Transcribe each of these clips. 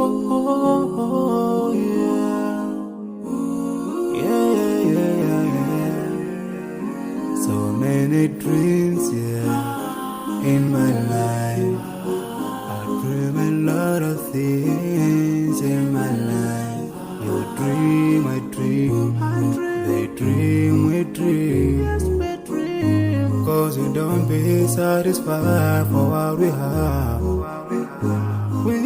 oh, yeah. Yeah, yeah, yeah, yeah. So many dreams, yeah, in my life. I dream a lot of things in my life. You dream, I dream. They dream, we dream. Cause we don't be satisfied for what we have. We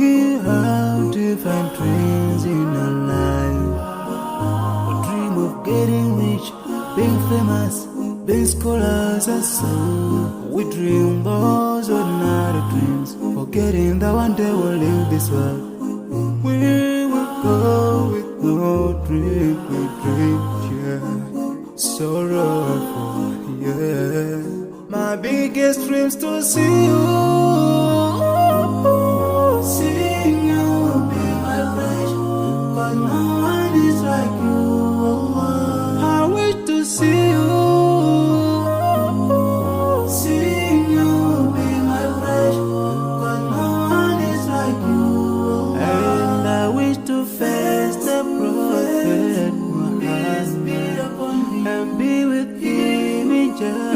have different dreams in our life. We dream of getting rich, being famous, being scholars and so. We dream those ordinary dreams, forgetting that one day we'll leave this world. We will go with no dream, we dream, yeah. Sorrowful, yeah. My biggest dreams to see you, seeing you be my wish. Cause no one is like you. I wish to see you, seeing you be my wish. Cause no one is like you. And I wish to face the prophet Muhammad and be with him in Jannah.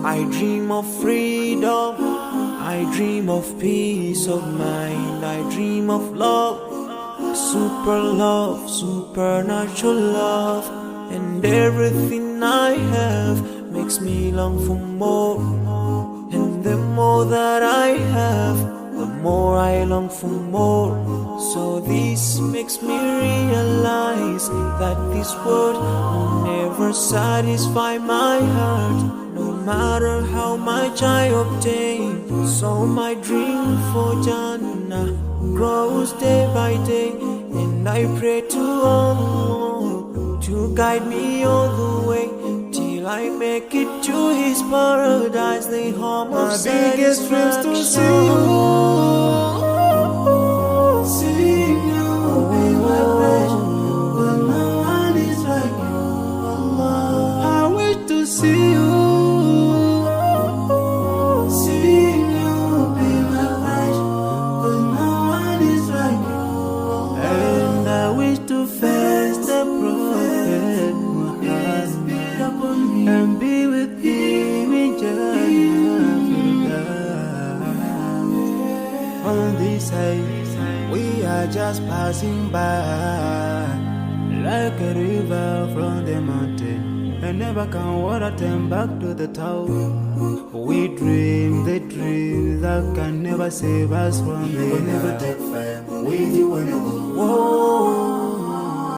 I dream of freedom, I dream of peace of mind, I dream of love, supernatural love, and everything I have makes me long for more. And the more that I have, the more I long for more. So this makes me realize that this world will never satisfy my heart, no matter how much I obtain. So my dream for Jannah grows day by day, and I pray to Allah to guide me all the way till I make it to His paradise, the home of satisfaction. My biggest dreams to see you, seeing you be my wish. But no one is like you, Allah. I wish to see you, seeing you be my wish. But no one is like you, Allah. And I wish to face the prophet Muhammad and be with him in Jannah. On this side, we are just passing by, like a river from the mountain, and never can water turn back to the town. We dream the dream that can never save us from the. We'll never take fire with you when you go. Whoa.